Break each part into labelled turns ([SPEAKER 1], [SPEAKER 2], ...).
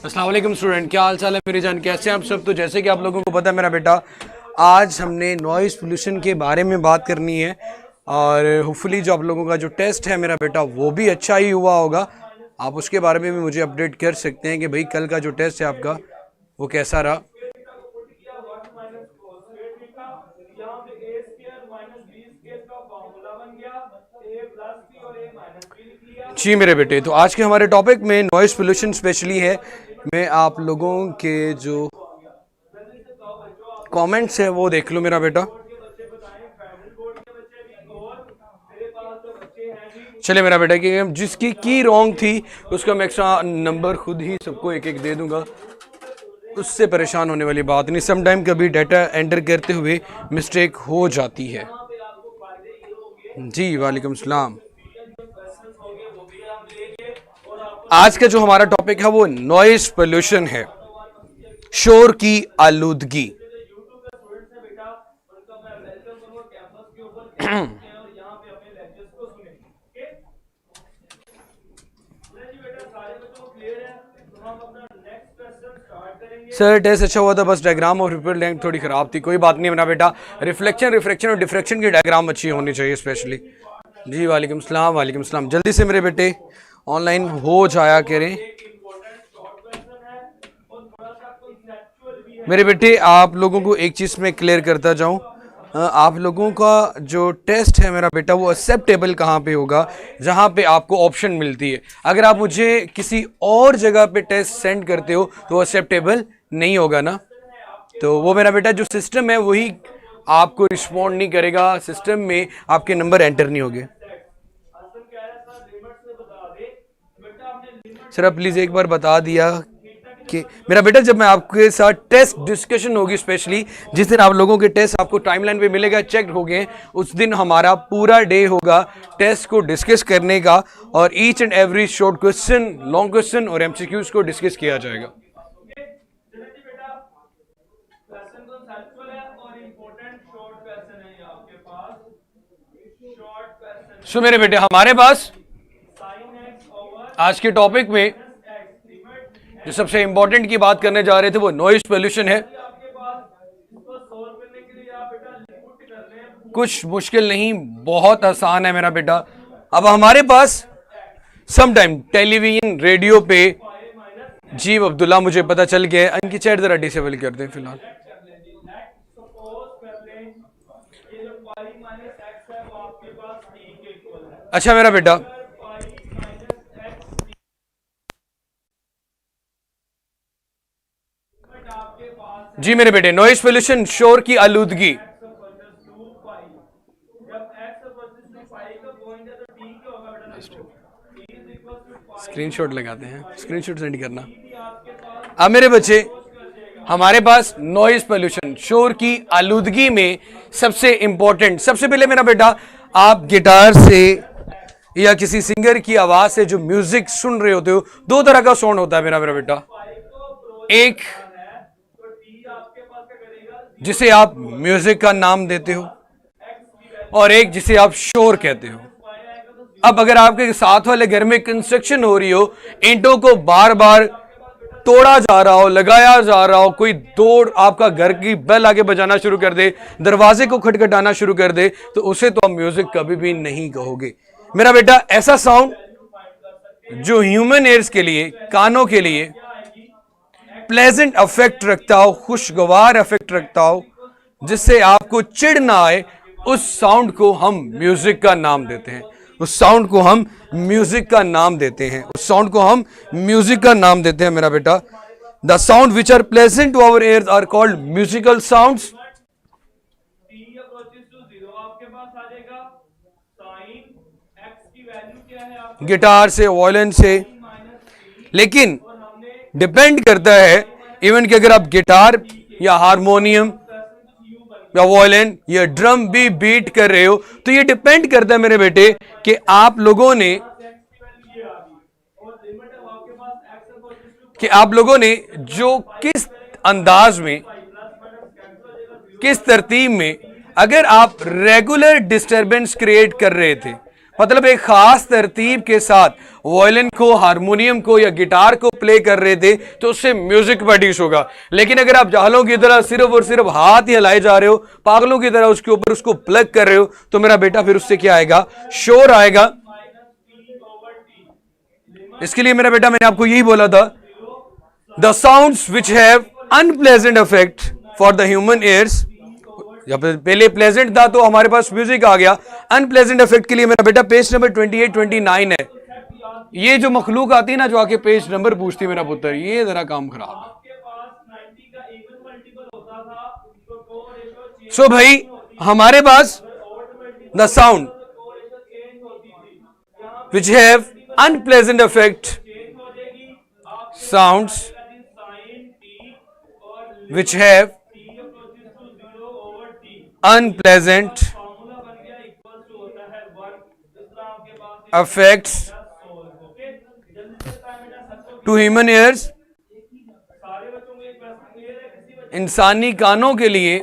[SPEAKER 1] अस्सलाम वालेकुम स्टूडेंट, क्या हाल चाल है मेरी जान, कैसे हैं आप सब। तो जैसे कि आप लोगों को पता है मेरा बेटा, आज हमने नॉइज़ पोल्यूशन के बारे में बात करनी है और होपफुली जो आप लोगों का जो टेस्ट है मेरा बेटा वो भी अच्छा ही हुआ होगा। आप उसके बारे में भी मुझे अपडेट कर सकते हैं कि भाई कल का जो टेस्ट है आपका वो कैसा रहा। जी मेरे बेटे, तो आज के हमारे टॉपिक में नॉइज़ पोल्यूशन स्पेशली है। मैं आप लोगों के जो कमेंट्स है वो देख लो मेरा बेटा। चले मेरा बेटा कि जिसकी की रॉन्ग थी उसका मैं एक्स्ट्रा नंबर खुद ही सबको एक एक दे दूंगा, उससे परेशान होने वाली बात नहीं। सम टाइम कभी डाटा एंटर करते हुए मिस्टेक हो जाती है। जी वालेकुम सलाम। आज का जो हमारा टॉपिक है वो नॉइज पोल्यूशन है, शोर की आलूदगी। सर टेस्ट अच्छा हुआ था, बस डायग्राम और रिपोर्ट लेंथ थोड़ी खराब थी। कोई बात नहीं मेरा बेटा, रिफ्लेक्शन और डिफ्रेक्शन की डायग्राम अच्छी होनी चाहिए स्पेशली। जी वालेकुम सलाम। वालेकुम सलाम। जल्दी से मेरे बेटे ऑनलाइन हो जाया करें मेरे बेटे। आप लोगों को एक चीज़ में क्लियर करता जाऊं, आप लोगों का जो टेस्ट है मेरा बेटा वो एक्सेप्टेबल कहाँ पे होगा, जहाँ पे आपको ऑप्शन मिलती है। अगर आप मुझे किसी और जगह पे टेस्ट सेंड करते हो तो एक्सेप्टेबल नहीं होगा ना। तो वो मेरा बेटा जो सिस्टम है वही आपको रिस्पॉन्ड नहीं करेगा, सिस्टम में आपके नंबर एंटर नहीं होंगे। सर आप प्लीज़ एक बार बता दिया कि मेरा बेटा जब मैं आपके साथ टेस्ट डिस्कशन होगी, स्पेशली जिस दिन आप लोगों के टेस्ट आपको टाइमलाइन पे मिलेगा, चेक हो गए, उस दिन हमारा पूरा डे होगा टेस्ट को डिस्कस करने का और each and every short question, long question और एमसीक्यूज को डिस्कस किया जाएगा। सो मेरे बेटे हमारे पास आज के टॉपिक में जो सबसे इंपॉर्टेंट की बात करने जा रहे थे वो नॉइज पोल्यूशन है। कुछ मुश्किल नहीं, बहुत आसान है मेरा बेटा। अब हमारे पास सम टाइम टेलीविजन रेडियो पे, जी अब्दुल्ला मुझे पता चल गया, इनकी चैट जरा डिसेबल कर दें फिलहाल। अच्छा मेरा बेटा, जी मेरे बेटे, नॉइज पोल्यूशन, शोर की आलूदगी। स्क्रीनशॉट लगाते हैं, स्क्रीनशॉट सेंड करना। अब मेरे बच्चे हमारे पास नॉइज पोल्यूशन, शोर की आलूदगी में सबसे इंपॉर्टेंट, सबसे पहले मेरा बेटा आप गिटार से या किसी सिंगर की आवाज से जो म्यूजिक सुन रहे होते हो, दो तरह का साउंड होता है मेरा बेटा। एक जिसे आप म्यूजिक का नाम देते हो और एक जिसे आप शोर कहते हो। अब अगर आपके साथ वाले घर में कंस्ट्रक्शन हो रही हो, ईंटों को बार बार तोड़ा जा रहा हो, लगाया जा रहा हो, कोई दौड़ आपका घर की बेल आगे बजाना शुरू कर दे, दरवाजे को खटखटाना शुरू कर दे, तो उसे तो आप म्यूजिक कभी भी नहीं कहोगे मेरा बेटा। ऐसा साउंड जो ह्यूमन एयर्स के लिए, कानों के लिए प्लेजेंट इफेक्ट रखता हो, खुशगवार इफेक्ट रखता हो, जिससे आपको चिढ़ ना आए, उस साउंड को हम म्यूजिक का नाम देते हैं। उस साउंड को हम म्यूजिक का नाम देते हैं। उस साउंड को हम म्यूजिक का नाम देते हैं मेरा बेटा। The sound which are pleasant to our ears are called musical sounds. Guitar से, वायलिन से, लेकिन डिपेंड करता है इवन कि अगर आप गिटार या हारमोनियम या वायलिन या ड्रम भी बीट कर रहे हो, तो ये डिपेंड करता है मेरे बेटे कि आप लोगों ने जो किस अंदाज में, किस तरतीब में, अगर आप रेगुलर डिस्टरबेंस क्रिएट कर रहे थे, मतलब एक खास तरतीब के साथ वायलिन को, हारमोनियम को या गिटार को प्ले कर रहे थे तो उससे म्यूजिक प्रोड्यूस होगा। लेकिन अगर आप जाहलों की तरह सिर्फ और सिर्फ हाथ ही हिलाए जा रहे हो, पागलों की तरह उसके ऊपर उसको प्लग कर रहे हो, तो मेरा बेटा फिर उससे क्या आएगा? शोर आएगा। इसके लिए मेरा बेटा मैंने आपको यही बोला था, the sounds which have unpleasant effect for the human years. जब पहले प्लेजेंट था तो हमारे पास म्यूजिक आ गया, अनप्लेजेंट इफेक्ट के लिए मेरा बेटा पेज नंबर 28 29 है। ये जो मखलूक आती है ना, जो आके पेज नंबर पूछती है मेरा पुत्र, ये जरा काम खराब है। सो भाई हमारे पास the sound which have unpleasant effect, sounds which have unpleasant effects to human ears, इंसानी कानों के लिए।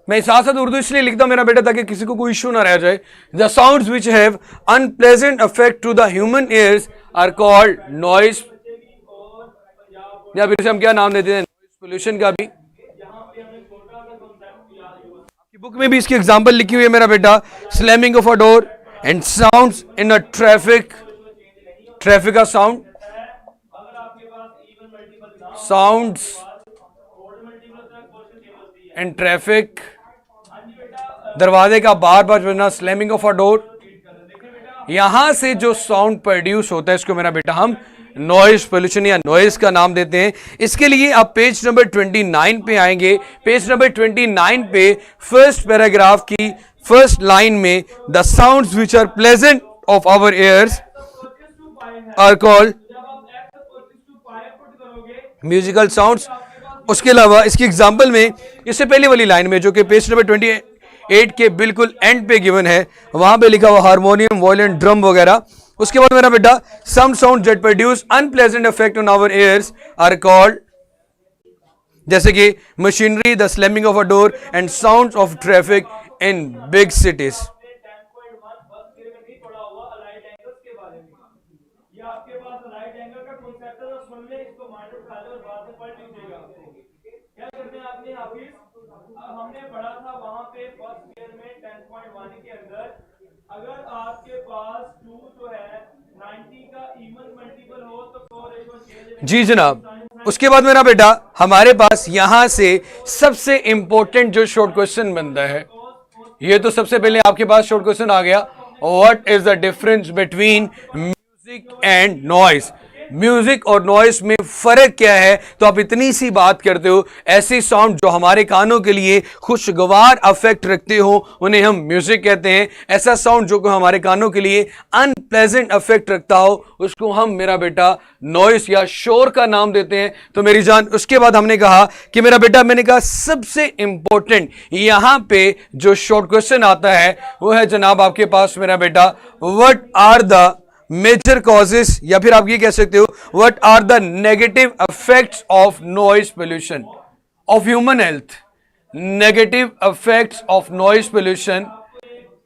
[SPEAKER 1] मैं साथ साथ उर्दू इसलिए लिखता हूं मेरा बेटा ताकि किसी को कोई इश्यू ना रह जाए। The sounds which have unpleasant effect to the human ears are called noise, या फिर इसे हम क्या नाम देते हैं? नॉइज पोल्यूशन का भी। आपकी बुक में भी इसकी एग्जांपल लिखी हुई है मेरा बेटा, slamming of a door and sounds in a traffic, traffic का साउंड, साउंड्स इन ट्रैफिक, दरवाजे का बार बार बजना, स्लैमिंग ऑफ अ डोर। यहां से जो साउंड प्रोड्यूस होता है इसको मेरा बेटा हम नॉइज पोल्यूशन या नॉइज का नाम देते हैं। इसके लिए आप पेज नंबर 29 पे आएंगे। पेज नंबर 29 पे फर्स्ट पैराग्राफ की फर्स्ट लाइन में the sounds which are pleasant of our ears are called musical sounds. उसके अलावा इसकी एग्जांपल में इससे पहले वाली लाइन में जो कि पेज नंबर 28 के बिल्कुल एंड पे गिवन है, वहां पे लिखा हुआ हारमोनियम, वायलिन, ड्रम वगैरह। उसके बाद मेरा बेटा some sound that produce unpleasant effect on our ears are called, जैसे कि machinery, the slamming of a door and sounds of traffic in big cities. हमने पढ़ा था वहां पे फर्स्ट ईयर में 10.1 के अंदर, अगर आपके पास 2 जो है 90 का इवन मल्टीपल हो तो 4:6। जी जनाब। उसके बाद मेरा बेटा हमारे पास यहां से सबसे इंपॉर्टेंट जो शॉर्ट क्वेश्चन बनता है, ये तो सबसे पहले आपके पास शॉर्ट क्वेश्चन आ गया, what is the difference between music and noise. Music और नॉइस में फर्क क्या है? तो आप इतनी सी बात करते हो, ऐसी साउंड जो हमारे कानों के लिए खुशगवार अफेक्ट रखते हो उन्हें हम म्यूजिक कहते हैं। ऐसा साउंड जो हमारे कानों के लिए अनप्लेजेंट अफेक्ट रखता हो उसको हम मेरा बेटा नॉइस या शोर का नाम देते हैं। तो मेरी जान, उसके बाद हमने कहा कि मेरा बेटा, मैंने कहा सबसे इंपॉर्टेंट यहां पे जो शॉर्ट क्वेश्चन आता है वो है जनाब आपके पास मेरा बेटा, what are the major causes, या फिर आप ये कह सकते हो what are the negative effects of noise pollution of human health. Negative effects of noise pollution,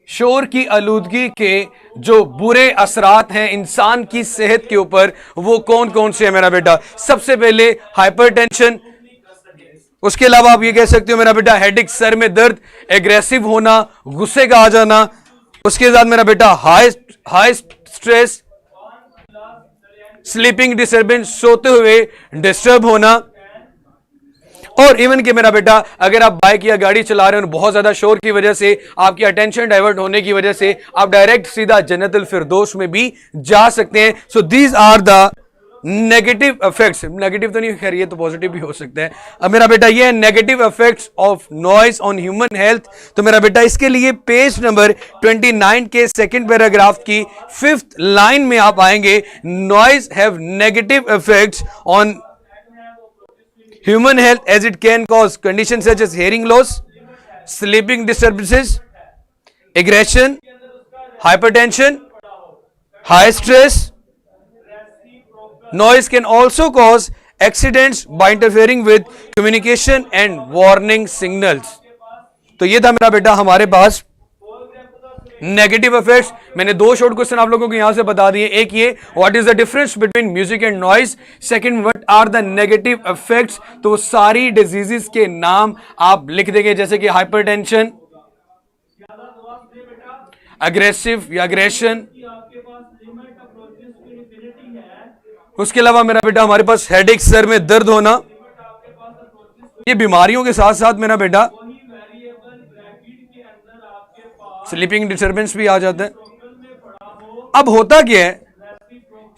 [SPEAKER 1] शोर की आलूदगी के जो बुरे असरात हैं इंसान की सेहत के ऊपर, वो कौन कौन से है मेरा बेटा? सबसे पहले हाइपरटेंशन, उसके अलावा आप ये कह सकते हो मेरा बेटा हेडेक, सर में दर्द, एग्रेसिव होना, गुस्से का आ जाना। उसके बाद मेरा बेटा हाई स्ट्रेस, स्लीपिंग डिस्टर्बेंस, सोते हुए डिस्टर्ब होना। और इवन कि मेरा बेटा अगर आप बाइक या गाड़ी चला रहे हो बहुत ज्यादा शोर की वजह से, आपकी अटेंशन डाइवर्ट होने की वजह से आप डायरेक्ट सीधा जन्नतुल फिरदौस में भी जा सकते हैं। So these are the negative effects. Negative तो नहीं, खैर ये तो पॉजिटिव भी हो सकता है। अब मेरा बेटा ये है negative effects of noise on human health. तो मेरा बेटा इसके लिए पेज नंबर 29 के सेकंड पैराग्राफ की 5th लाइन में आप आएंगे, noise have negative effects on human health as it can cause condition such as hearing loss, sleeping disturbances, aggression, hypertension, high stress. Noise can also cause accidents by interfering with communication and warning signals. तो ये था मेरा बेटा हमारे पास negative effects. मैंने दो short question आप लोगों को यहां से बता दिए। एक ये, what is the difference between music and noise. Second, what are the negative effects. तो सारी डिजीजेस के नाम आप लिख देंगे, जैसे कि हाइपरटेंशन, अग्रेसिव या अग्रेशन। उसके अलावा मेरा बेटा हमारे पास हेडेक, सर में दर्द होना, ये बीमारियों के साथ साथ मेरा बेटा स्लीपिंग डिस्टर्बेंस भी आ जाता है। अब होता क्या है,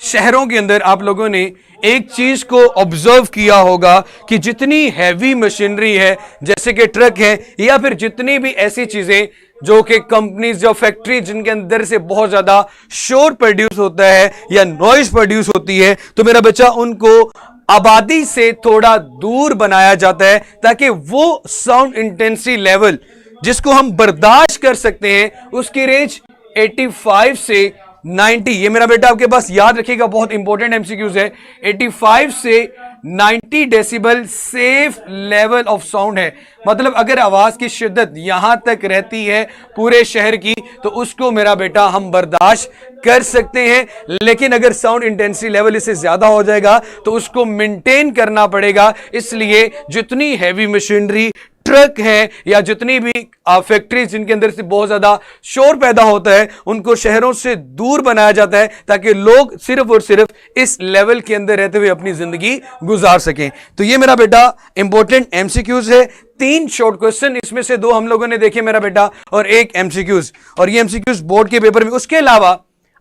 [SPEAKER 1] शहरों के अंदर आप लोगों ने एक चीज को ऑब्जर्व किया होगा कि जितनी हैवी मशीनरी है, जैसे कि ट्रक है या फिर जितनी भी ऐसी चीजें जो कि कंपनीज या फैक्ट्री जिनके अंदर से बहुत ज्यादा शोर प्रोड्यूस होता है या नॉइज प्रोड्यूस होती है, तो मेरा बच्चा उनको आबादी से थोड़ा दूर बनाया जाता है ताकि वो साउंड इंटेंसिटी लेवल जिसको हम बर्दाश्त कर सकते हैं उसकी रेंज 85 से 90, ये मेरा बेटा आपके पास याद रखिएगा, बहुत इंपॉर्टेंट एमसीक्यूज है। 85 से 90 decibel safe level of sound है। मतलब अगर आवाज की शिद्दत यहां तक रहती है पूरे शहर की, तो उसको मेरा बेटा हम बर्दाश्त कर सकते हैं। लेकिन अगर साउंड इंटेंसिटी लेवल इससे ज्यादा हो जाएगा तो उसको मेंटेन करना पड़ेगा। इसलिए जितनी हैवी मशीनरी, ट्रक है या जितनी भी फैक्ट्रीज जिनके अंदर से बहुत ज्यादा शोर पैदा होता है, उनको शहरों से दूर बनाया जाता है ताकि लोग सिर्फ और सिर्फ इस लेवल के अंदर रहते हुए अपनी जिंदगी गुजार सकें। तो ये मेरा बेटा इंपॉर्टेंट एमसीक्यूज है। 3 शॉर्ट क्वेश्चन, इसमें से 2 हम लोगों ने देखे मेरा बेटा और 1 एमसीक्यूज, और ये एमसीक्यूज बोर्ड के पेपर में। उसके अलावा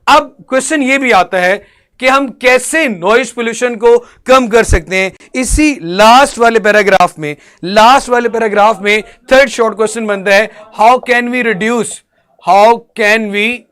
[SPEAKER 1] अब क्वेश्चन ये भी आता है कि हम कैसे नॉइज पोल्यूशन को कम कर सकते हैं। इसी लास्ट वाले पैराग्राफ में थर्ड शॉर्ट क्वेश्चन बनता है, हाउ कैन वी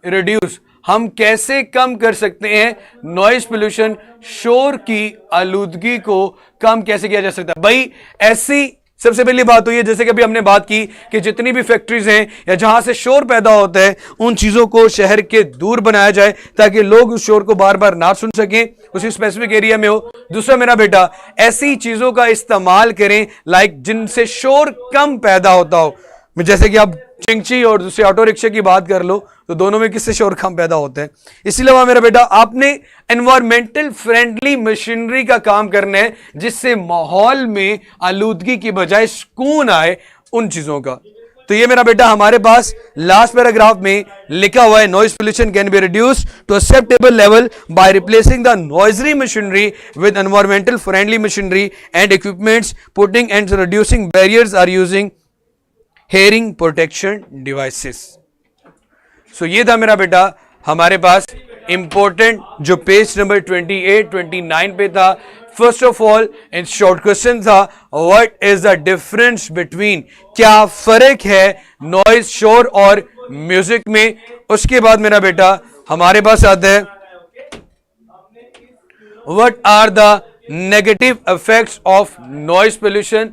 [SPEAKER 1] रिड्यूस, हम कैसे कम कर सकते हैं नॉइज पोल्यूशन, शोर की आलूदगी को कम कैसे किया जा सकता है। भाई ऐसी सबसे पहली बात तो ये, जैसे कि अभी हमने बात की कि जितनी भी फैक्ट्रीज हैं या जहां से शोर पैदा होता है, उन चीजों को शहर के दूर बनाया जाए ताकि लोग उस शोर को बार बार ना सुन सकें, उसी स्पेसिफिक एरिया में हो। दूसरा मेरा बेटा, ऐसी चीजों का इस्तेमाल करें लाइक जिनसे शोर कम पैदा होता हो। जैसे कि आप चिंची और दूसरे ऑटो रिक्शा की बात कर लो, तो दोनों में किससे शोर कम पैदा होता है। इसीलिए मेरा बेटा आपने एनवायरमेंटल फ्रेंडली मशीनरी का काम करना है जिससे माहौल में आलूदगी की बजाय सुकून आए उन चीजों का। तो ये मेरा बेटा हमारे पास लास्ट पैराग्राफ में लिखा हुआ है, noise pollution can be reduced to acceptable level by replacing the noisy machinery with environmental friendly machinery and equipments, putting and reducing barriers or using hearing protection devices. So ये था मेरा बेटा हमारे पास इंपॉर्टेंट जो पेज नंबर 28, 29 पे था। First of all in short question था, what is the difference between, क्या फर्क है नॉइज, शोर और म्यूजिक में। उसके बाद मेरा बेटा हमारे पास आता है, what are the negative effects of noise pollution,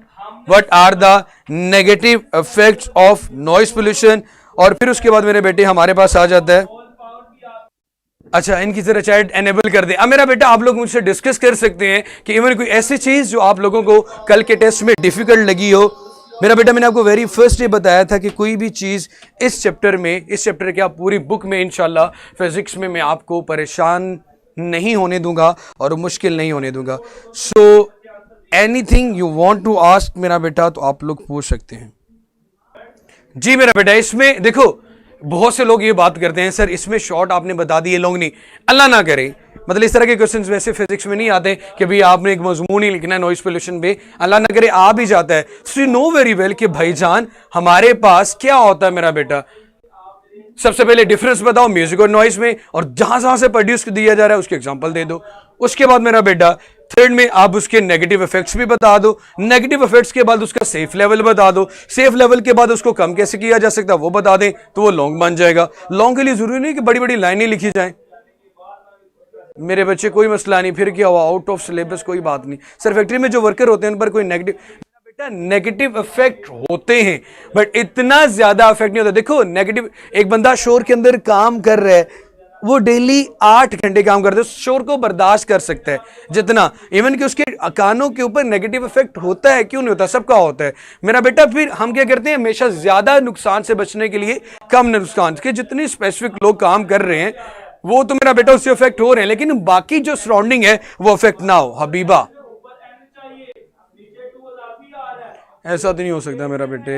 [SPEAKER 1] what are the negative effects of noise pollution. और फिर उसके बाद मेरे बेटे हमारे पास आ जाता है, अच्छा इनकी जरा चैट एनेबल कर दे। अब मेरा बेटा आप लोग मुझसे डिस्कस कर सकते हैं कि इवन कोई ऐसी चीज जो आप लोगों को कल के टेस्ट में डिफिकल्ट लगी हो। मेरा बेटा मैंने आपको वेरी फर्स्ट डे बताया था कि कोई भी चीज इस चैप्टर क्या पूरी बुक में इंशाल्लाह फिजिक्स में मैं आपको परेशान नहीं होने दूंगा और मुश्किल नहीं होने दूंगा। So anything you want to ask मेरा बेटा तो आप लोग पूछ सकते हैं। जी मेरा बेटा, इसमें देखो बहुत से लोग ये बात करते हैं, सर इसमें शॉर्ट आपने बता दिए, लॉन्ग नहीं। अल्लाह ना करे, मतलब इस तरह के क्वेश्चंस वैसे फिजिक्स में नहीं आते कि भाई आपने एक मजमून ही लिखना है नॉइज पोल्यूशन पे, अल्लाह ना करे आ भी जाता है। So you know very well कि भाईजान हमारे पास क्या होता है मेरा बेटा। सबसे पहले डिफरेंस बताओ म्यूजिक और नॉइज में, और जहां जहां से प्रोड्यूस दिया जा रहा है उसके एग्जांपल दे दो। उसके बाद मेरा बेटा थर्ड में आप उसके नेगेटिव इफेक्ट्स भी बता दो, नेगेटिव इफेक्ट्स के बाद उसका सेफ लेवल बता दो, सेफ लेवल के बाद उसको कम कैसे किया जा सकता है वो बता दें, तो वो लॉन्ग बन जाएगा। लॉन्ग के लिए जरूरी नहीं कि बड़ी बड़ी लाइनें लिखी जाएं। मेरे बच्चे कोई मसला नहीं, फिर क्या हुआ, आउट ऑफ सिलेबस कोई बात नहीं। सर फैक्ट्री में जो वर्कर होते हैं उन पर कोई नेगेटिव इफेक्ट होते हैं बट इतना ज्यादा इफेक्ट नहीं होता। देखो नेगेटिव, एक बंदा शोर के अंदर काम कर रहा है, वो डेली 8 घंटे काम करते हैं, शोर को बर्दाश्त कर सकता है जितना, इवन कि उसके कानों के ऊपर नेगेटिव इफेक्ट होता है, क्यों नहीं होता, सबका होता है मेरा बेटा। फिर हम क्या करते हैं, हमेशा ज्यादा नुकसान से बचने के लिए कम नुकसान के, जितने स्पेसिफिक लोग काम कर रहे हैं वो तो मेरा बेटा उससे इफेक्ट हो रहे हैं, लेकिन बाकी जो सराउंडिंग है वो इफेक्ट ना हो। हबीबा, ऐसा तो नहीं हो सकता मेरा बेटे।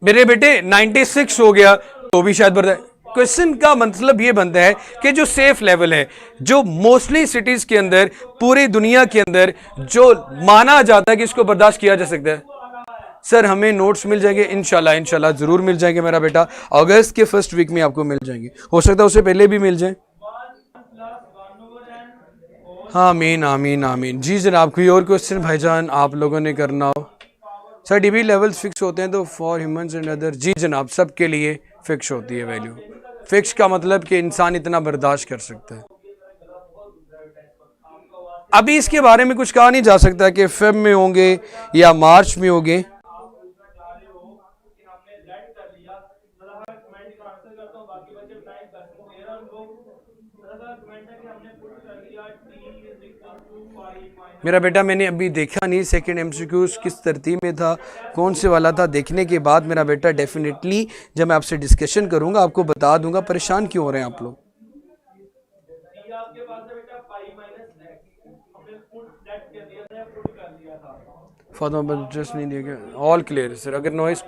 [SPEAKER 1] मेरे बेटे 96 हो गया तो भी शायद बढ़ता है। क्वेश्चन का मतलब ये बनता है कि जो सेफ लेवल है, जो मोस्टली सिटीज के अंदर, पूरी दुनिया के अंदर जो माना जाता है कि इसको बर्दाश्त किया जा सकता है। सर हमें नोट्स मिल जाएंगे इंशाल्लाह, इंशाल्लाह जरूर मिल जाएंगे मेरा बेटा, अगस्त के फर्स्ट वीक में आपको मिल जाएंगे, हो सकता है उससे पहले भी मिल जाए। आमीन आमीन आमीन। जी जनाब, कोई और क्वेश्चन भाईजान आप लोगों ने करना हो? सर डीबी लेवल्स फिक्स होते हैं तो फॉर ह्यूमंस एंड अदर? जी जनाब, सबके लिए फिक्स होती है वैल्यू। फिक्स का मतलब कि इंसान इतना बर्दाश्त कर सकता है। अभी इसके बारे में कुछ कहा नहीं जा सकता कि फेब में होंगे या मार्च में होंगे। मेरा बेटा मैंने अभी देखा नहीं सेकंड एमसीक्यूज किस तरतीब में था, कौन से वाला था, देखने के बाद मेरा बेटा डेफिनेटली जब मैं आपसे डिस्कशन करूंगा आपको बता दूंगा। परेशान क्यों हो रहे हैं आप लोग? फातिमा जस्ट नहीं दिया गया, ऑल क्लियर सर। अगर नॉइस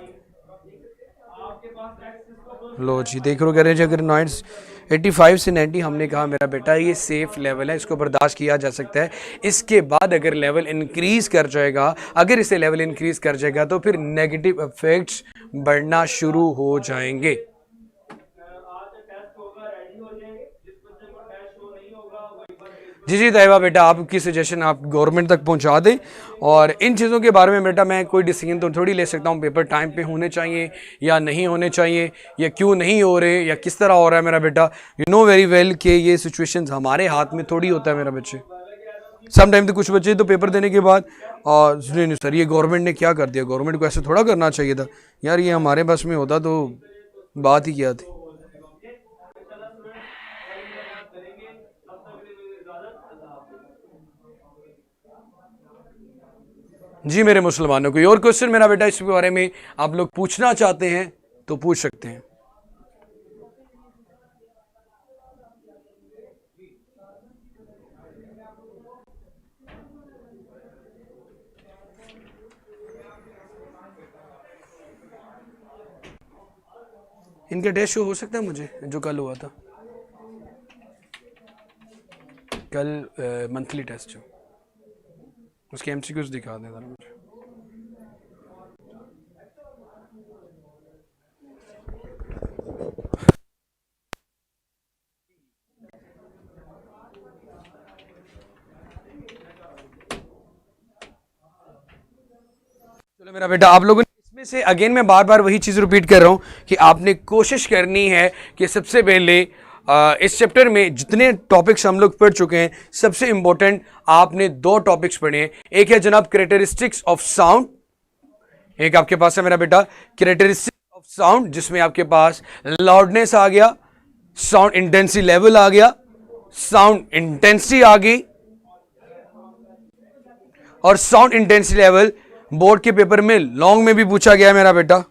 [SPEAKER 1] लो जी देख लो, कह रहे हैं अगर नॉइस 85 से 90 हमने कहा मेरा बेटा ये सेफ लेवल है, इसको बर्दाश्त किया जा सकता है। इसके बाद अगर लेवल इंक्रीज कर जाएगा, अगर इसे लेवल इंक्रीज कर जाएगा तो फिर नेगेटिव इफेक्ट्स बढ़ना शुरू हो जाएंगे। जी जी तैयबा बेटा, आपकी सजेशन आप गवर्नमेंट तक पहुंचा दें, और इन चीज़ों के बारे में बेटा मैं कोई डिसीजन तो थोड़ी ले सकता हूं, पेपर टाइम पे होने चाहिए या नहीं होने चाहिए, या क्यों नहीं हो रहे, या किस तरह हो रहा है मेरा बेटा। यू नो वेरी वेल कि ये सिचुएशंस हमारे हाथ में थोड़ी होता है मेरा बच्चे। सम टाइम तो कुछ बच्चे तो पेपर देने के बाद और नहीं सर ये गवर्नमेंट ने क्या कर दिया, गवर्नमेंट को ऐसे थोड़ा करना चाहिए था यार, ये हमारे बस में होता तो बात ही क्या थी। जी मेरे मुसलमानों, कोई और क्वेश्चन मेरा बेटा इसके बारे में आप लोग पूछना चाहते हैं तो पूछ सकते हैं। इनका टेस्ट शो हो सकता है मुझे, जो कल हुआ था, कल मंथली टेस्ट जो, उसके एमसीक्यूज दिखा दें जरा मुझे। चलो मेरा बेटा, आप लोगों ने इसमें से अगेन मैं बार बार वही चीज रिपीट कर रहा हूं कि आपने कोशिश करनी है कि सबसे पहले इस चैप्टर में जितने टॉपिक्स हम लोग पढ़ चुके हैं, सबसे इंपॉर्टेंट आपने 2 टॉपिक्स पढ़े हैं। एक है जनाब कैरेक्टरिस्टिक्स ऑफ साउंड, एक आपके पास है मेरा बेटा कैरेक्टरिस्टिक्स ऑफ साउंड, जिसमें आपके पास लाउडनेस आ गया, साउंड इंटेंसिटी लेवल आ गया, साउंड इंटेंसिटी आ गई, और साउंड इंटेंसिटी लेवल बोर्ड के पेपर में लॉन्ग में भी पूछा गया है मेरा बेटा।